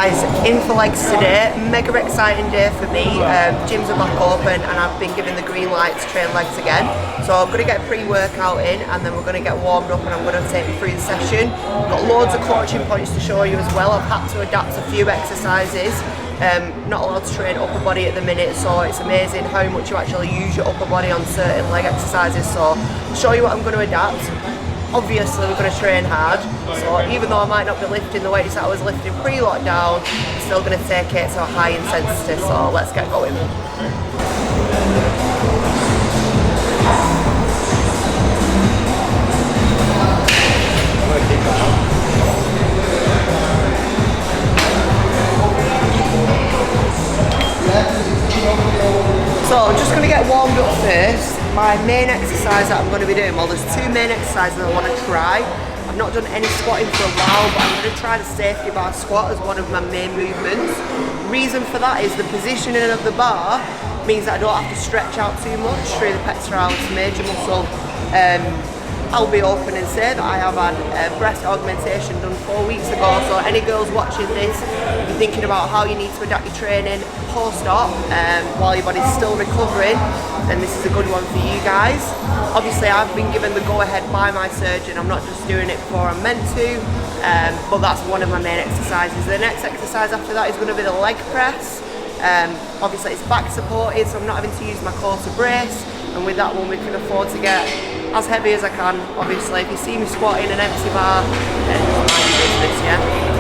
guys, in for legs today. Mega exciting day for me. Gyms are back open and I've been given the green light to train legs again. So I'm going to get a pre-workout in and then we're going to get warmed up and I'm going to take you through the session. Got loads of coaching points to show you as well. I've had to adapt a few exercises. Not allowed to train upper body at the minute, so it's amazing how much you actually use your upper body on certain leg exercises. So I'll show you what I'm going to adapt. Obviously we're going to train hard, so even though I might not be lifting the weights that I was lifting pre-lockdown, I'm still going to take it to a high intensity, so let's get going. So I'm just going to get warmed up first. My main exercise that I'm going to be doing, well there's two main exercises I want to try. I've not done any squatting for a while, but I'm going to try the safety bar squat as one of my main movements. Reason for that is the positioning of the bar means that I don't have to stretch out too much through the pectoralis major muscle. I'll be open and say that I have had breast augmentation done 4 weeks ago, so any girls watching this, if you're thinking about how you need to adapt your training post-op while your body's still recovering, then this is a good one for you guys. Obviously I've been given the go-ahead by my surgeon, I'm not just doing it before I'm meant to, but that's one of my main exercises. The next exercise after that is going to be the leg press. Obviously it's back supported, so I'm not having to use my core to brace, and with that one we can afford to get as heavy as I can. Obviously if you see me squatting an empty bar, then just mind your business, yeah?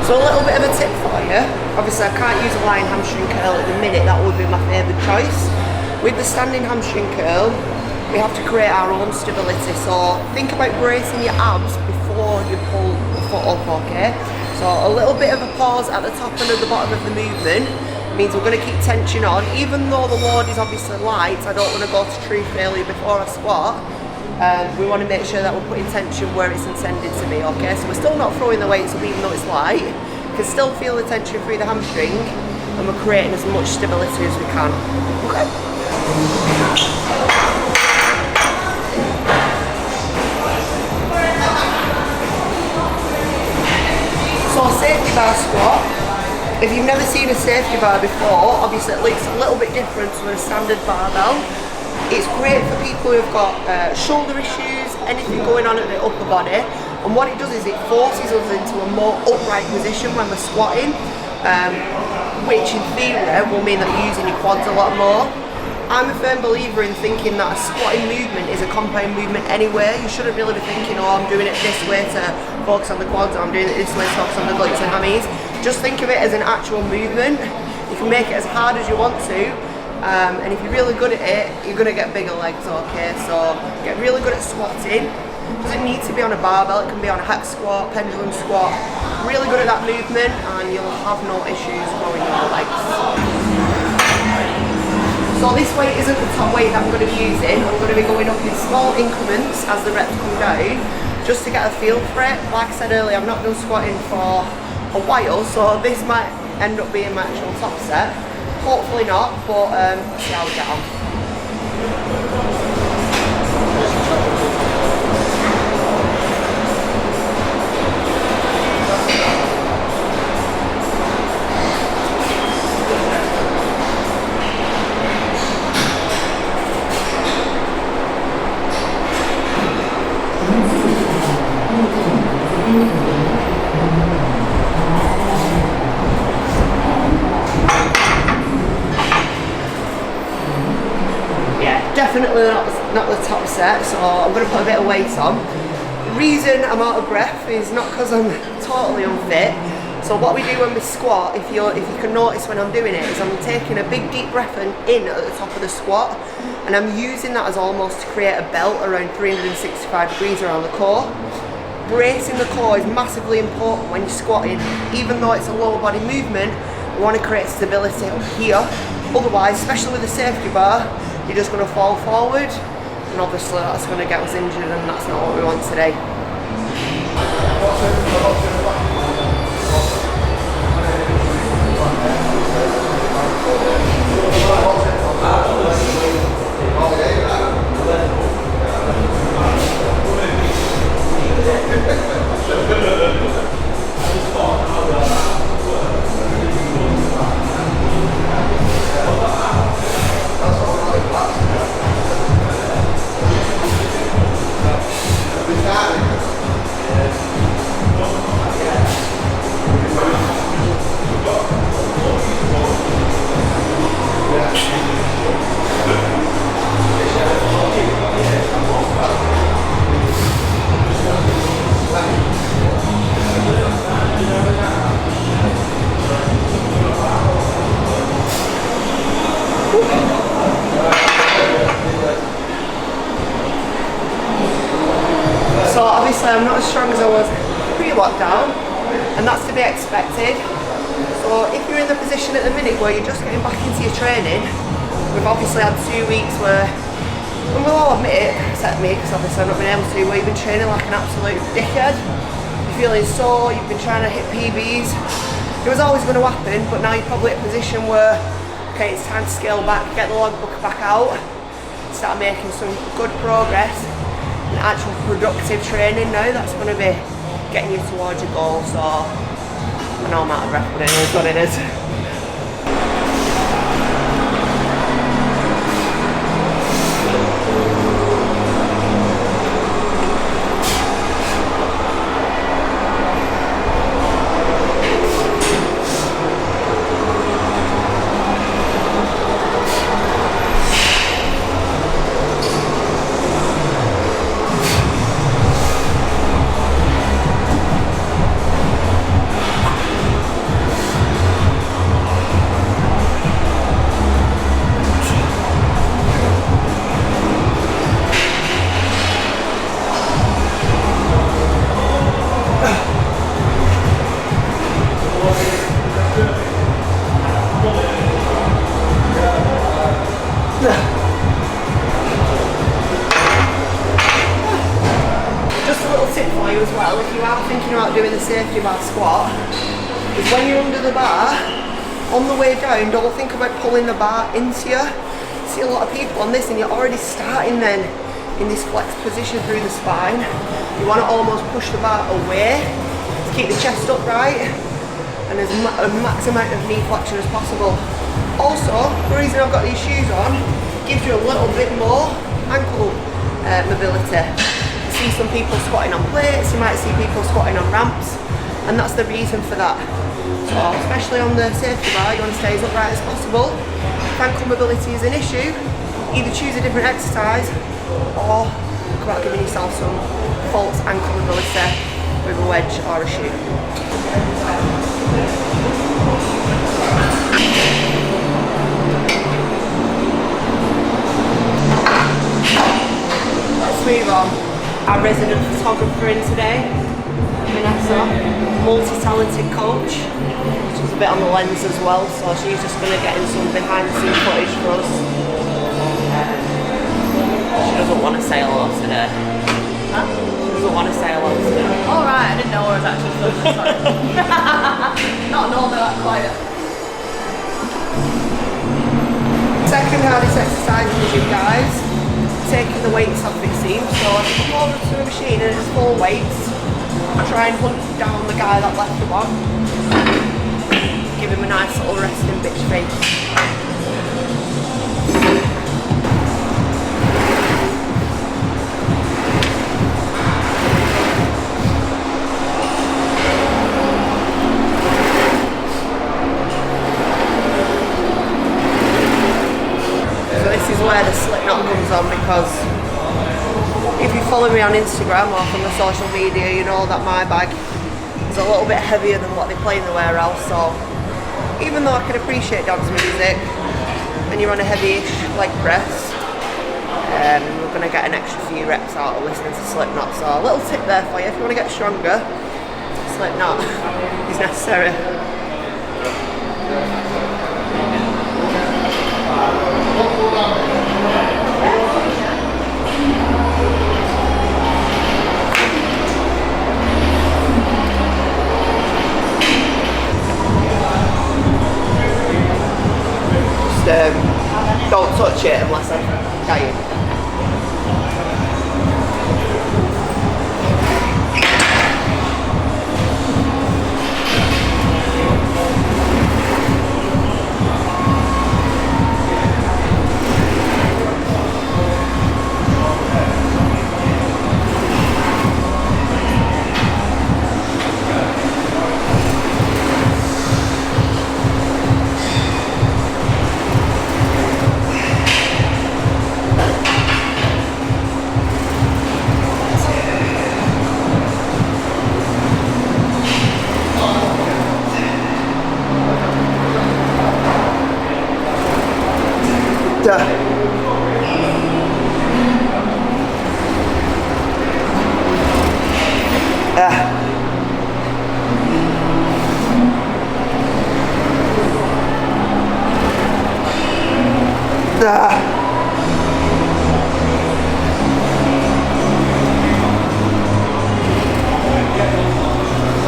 So a little bit of a tip for you. Obviously I can't use a lying hamstring curl at the minute, that would be my favourite choice. With the standing hamstring curl, we have to create our own stability. So think about bracing your abs before you pull the foot up, okay? So a little bit of a pause at the top and at the bottom of the movement means we're going to keep tension on. Even though the load is obviously light, I don't want to go to true failure before I squat. We want to make sure that we're putting tension where it's intended to be, okay? So we're still not throwing the weights up even though it's light. We can still feel the tension through the hamstring and we're creating as much stability as we can, okay? So safety bar squat. If you've never seen a safety bar before, obviously it looks a little bit different to a standard barbell. It's great for people who've got shoulder issues, anything going on at the upper body, and what it does is it forces us into a more upright position when we're squatting, which in theory will mean that you're using your quads a lot more. I'm a firm believer in thinking that a squatting movement is a compound movement anyway. You shouldn't really be thinking, oh I'm doing it this way to focus on the quads, or I'm doing it this way to focus on the glutes and hammies. Just think of it as an actual movement. You can make it as hard as you want to. And if you're really good at it, you're going to get bigger legs, okay? So get really good at squatting. Doesn't need to be on a barbell, it can be on a hack squat, pendulum squat. Really good at that movement and you'll have no issues growing your legs. So this weight isn't the top weight that I'm going to be using. I'm going to be going up in small increments as the reps come down, just to get a feel for it. Like I said earlier, I've not done squatting for a while, so this might end up being my actual top set. Hopefully not, but see how we get on. Definitely not the top set, so I'm going to put a bit of weight on. reason I'm out of breath is not because I'm totally unfit. So what we do when we squat, if you can notice when I'm doing it, is I'm taking a big deep breath in at the top of the squat, and I'm using that as almost to create a belt around 365 degrees around the core. Bracing the core is massively important when you're squatting. Even though it's a lower body movement, we want to create stability up here. Otherwise, especially with the safety bar, you're just going to fall forward, and obviously that's going to get us injured, and that's not what we want today. So obviously I'm not as strong as I was pre-lockdown, and that's to be expected. So if you're in the position at the minute where you're just getting back into your training, we've obviously had 2 weeks where, and we'll all admit it, except me, because obviously I've not been able to, where you've been training like an absolute dickhead. You're feeling sore, you've been trying to hit PBs. It was always going to happen, but now you're probably at a position where, okay, it's time to scale back, get the logbook back out, start making some good progress. An actual productive training now that's going to be getting you towards your goal. So I know I'm out of breath, but it is what it is. As well, if you are thinking about doing the safety bar squat, is when you're under the bar, on the way down, don't think about pulling the bar into you. See a lot of people on this and you're already starting then in this flexed position through the spine. You want to almost push the bar away to keep the chest upright and as a max amount of knee flexion as possible. Also, the reason I've got these shoes on gives you a little bit more ankle mobility. See some people squatting on plates, you might see people squatting on ramps, and that's the reason for that. So especially on the safety bar, you want to stay as upright as possible. If ankle mobility is an issue, either choose a different exercise or look about giving yourself some false ankle mobility with a wedge or a shoe. Let's move on. Our resident photographer in today, Vanessa, multi-talented coach. She's a bit on the lens as well, so she's just going to get in some behind the scenes footage for us. She doesn't want to say hello today. Huh? She doesn't want to say hello today. All right, I didn't know I was actually filming, sorry. Not normally that quiet. Second hardest exercise in the gym, guys. Taking the weights off, it seems. So if you come over to a machine and it's full weights, try and hunt down the guy that left the one. Give him a nice little resting bitch face. So this is where the slip knot comes on, because if you follow me on Instagram or from the social media, you know that my bag is a little bit heavier than what they play in the warehouse. So even though I can appreciate dance music, when you're on a heavy-ish leg press, we're going to get an extra few reps out of listening to Slipknot. So a little tip there for you, if you want to get stronger, Slipknot is necessary. Don't touch it unless I'm dying.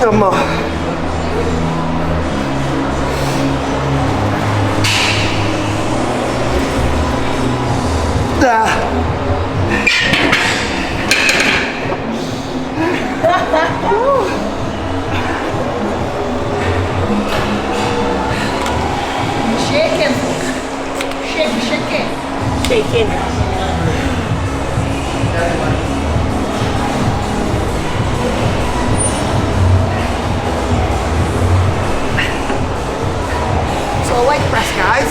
Come on. Shaking. Shaking. Shaking. So leg press, guys.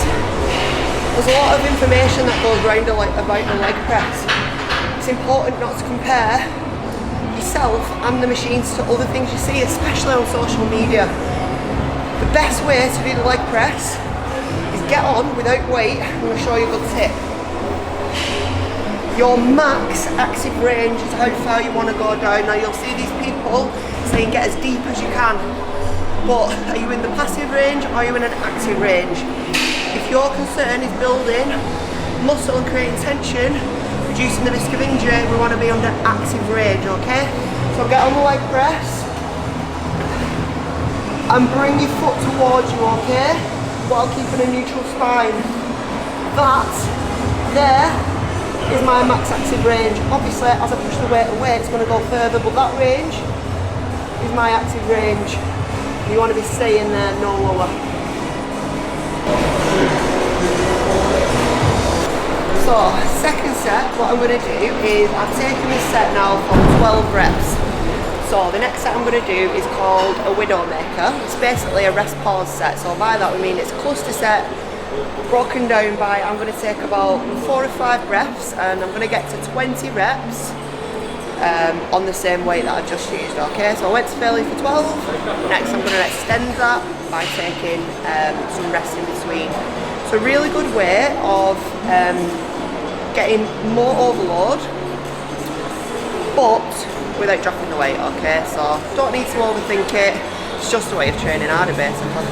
There's a lot of information that goes around about the leg press. It's important not to compare yourself and the machines to other things you see, especially on social media. The best way to do the leg press is get on without weight. I'm going to show you a good tip. Your max active range is how far you want to go down. Now you'll see these people saying get as deep as you can, but are you in the passive range or are you in an active range? If your concern is building muscle and creating tension, reducing the risk of injury, we want to be under active range, okay? So get on the leg press and bring your foot towards you, okay? While keeping a neutral spine. That there is my max active range. Obviously, as I push the weight away, it's going to go further, but that range is my active range. You want to be staying there, no lower. So, second set, what I'm going to do is I've taken this set now from 12 reps. So the next set I'm going to do is called a Widowmaker. It's basically a rest pause set. So by that we mean it's a cluster set broken down by, I'm going to take about 4 or 5 reps and I'm going to get to 20 reps on the same weight that I just used, okay? So I went to failure for 12. Next I'm going to extend that by taking some rest in between. It's a really good way of getting more overload, but without dropping the weight, okay? So don't need to overthink it. It's just a way of training harder, basically.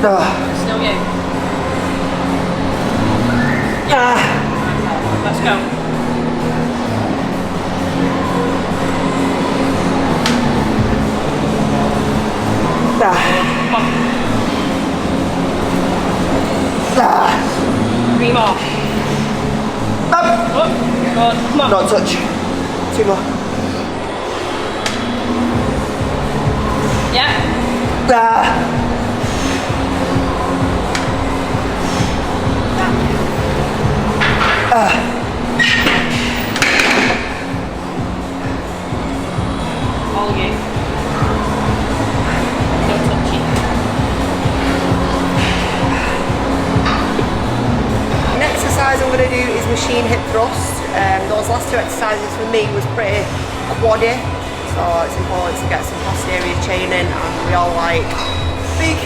Still you. Let's go. Come on. 3 more. Up. Oh, good. Come on. Not touch. 2 more. Yeah. All you. Don't touch it. Next exercise I'm going to do is machine hip thrust. Those last 2 exercises for me was pretty quaddy, so it's important to get some posterior chaining, and we all like big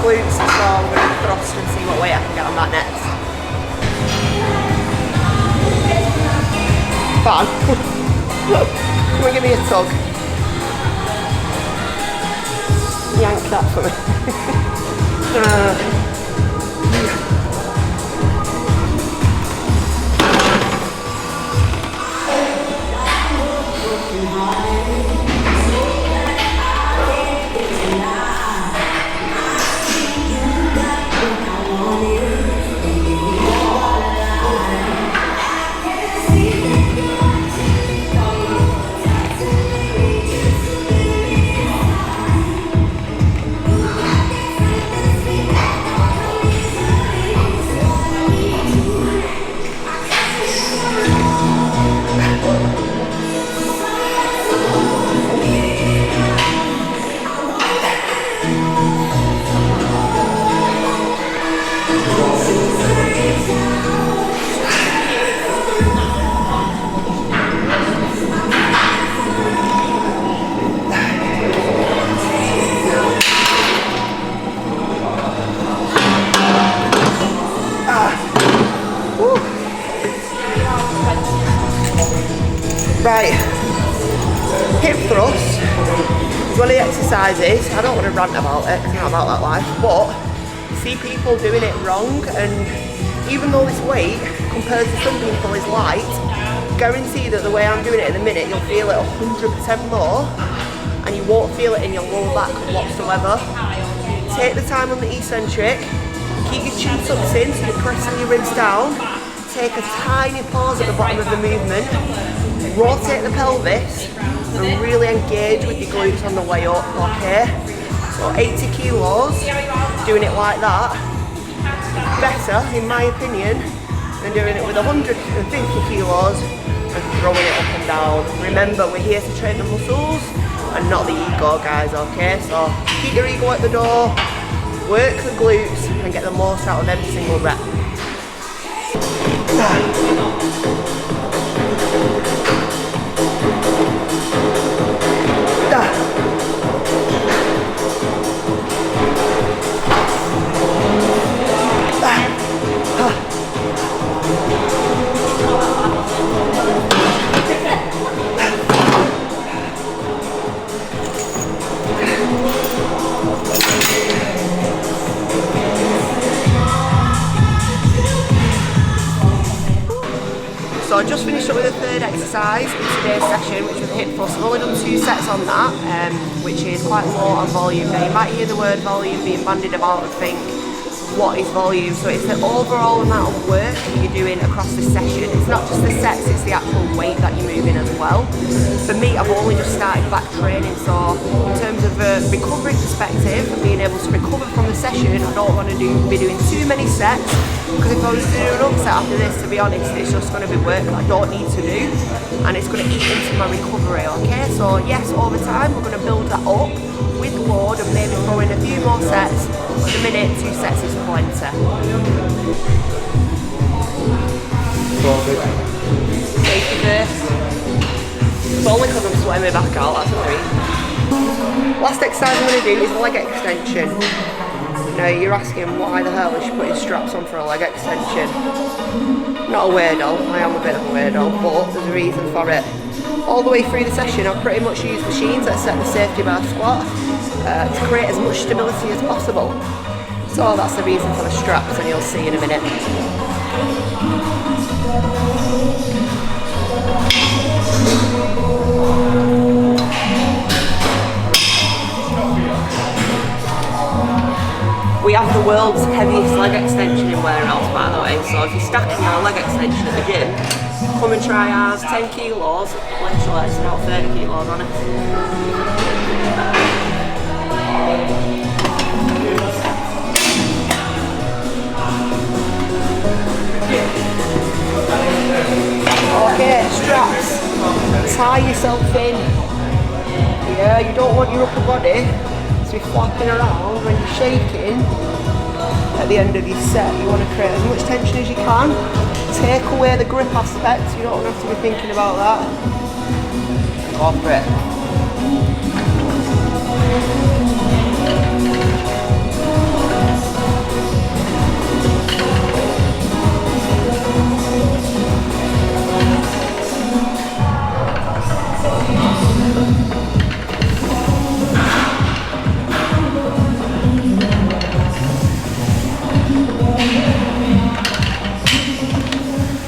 glutes, so I'm going to thrust and see what weight I can get on that next. Fun. Come and give me a tug. Yank that for me. Right, hip thrust is one of the exercises. I don't want to rant about it because I'm not about that life, but you see people doing it wrong, and even though this weight compared to some people is light, guarantee that the way I'm doing it at the minute, you'll feel it 100% more, and you won't feel it in your lower back whatsoever. Take the time on the eccentric, keep your chin tucked in so you're pressing your ribs down, take a tiny pause at the bottom of the movement, rotate the pelvis and really engage with your glutes on the way up, okay? So 80 kilos, doing it like that, better in my opinion than doing it with 150 kilos and throwing it up and down. Remember, we're here to train the muscles and not the ego, guys, okay? So keep your ego at the door, work the glutes and get the most out of every single rep. So I just finished up with the 3rd exercise in today's session, which was hip thrust. I've only done 2 sets on that, which is quite low on volume. Now you might hear the word volume being bandied about and think, what is volume? So it's the overall amount of work that you're doing across the session. It's not just the sets, it's the actual weight that you're moving as well. For me, I've only just started back training, so in terms of a recovery perspective, being able to recover from the session, I don't want to be doing too many sets, because if I was to do an upset after this, to be honest, it's just going to be work that I don't need to do, and it's going to eat into my recovery, okay? So yes, over time, we're going to build that up with load and maybe throw in a few more sets. At the minute, 2 sets is plenty. Safety first. It's only because I'm sweating my back out, that's the reason. Last exercise I'm going to do is leg extension. Now you're asking why the hell is she putting straps on for a leg extension? Not a weirdo, I am a bit of a weirdo, but there's a reason for it. All the way through the session I've pretty much used machines that set the safety bar squat to create as much stability as possible. So that's the reason for the straps, and you'll see in a minute. We have the world's heaviest leg extension in warehouse, by the way, so if you're stacking your leg extension at the gym, come and try ours. 10 kilos, literally it's about 30 kilos on it. Okay, straps. Tie yourself in. Yeah, you don't want your upper body to be flapping around when you're shaking. At the end of your set, you want to create as much tension as you can. Take away the grip aspect, you don't have to be thinking about that. Go for it.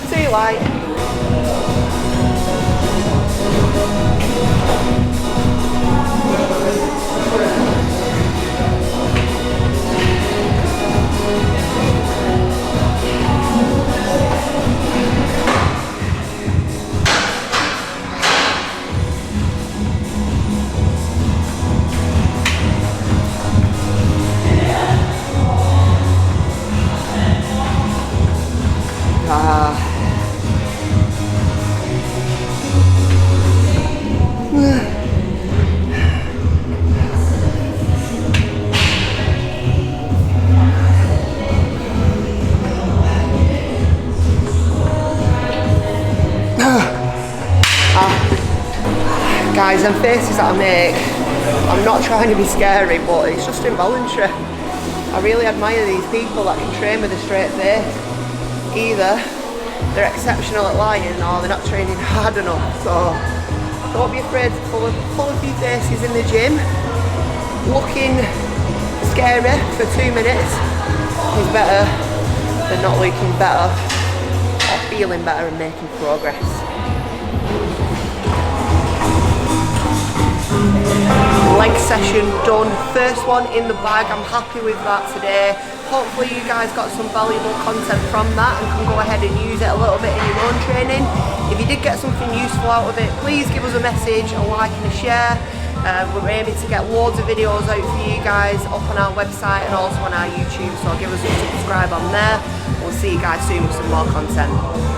Too light. Guys, them faces that I make, I'm not trying to be scary, but it's just involuntary. I really admire these people that can train with a straight face. Either they're exceptional at lying or they're not training hard enough. So don't be afraid to pull a few faces in the gym. Looking scary for 2 minutes is better than not looking better or feeling better and making progress. Leg session done, first one in the bag. I'm happy with that today. Hopefully you guys got some valuable content from that and can go ahead and use it a little bit in your own training. If you did get something useful out of it, please give us a message, a like and a share. We're aiming to get loads of videos out for you guys up on our website and also on our YouTube, so give us a subscribe on there. We'll see you guys soon with some more content.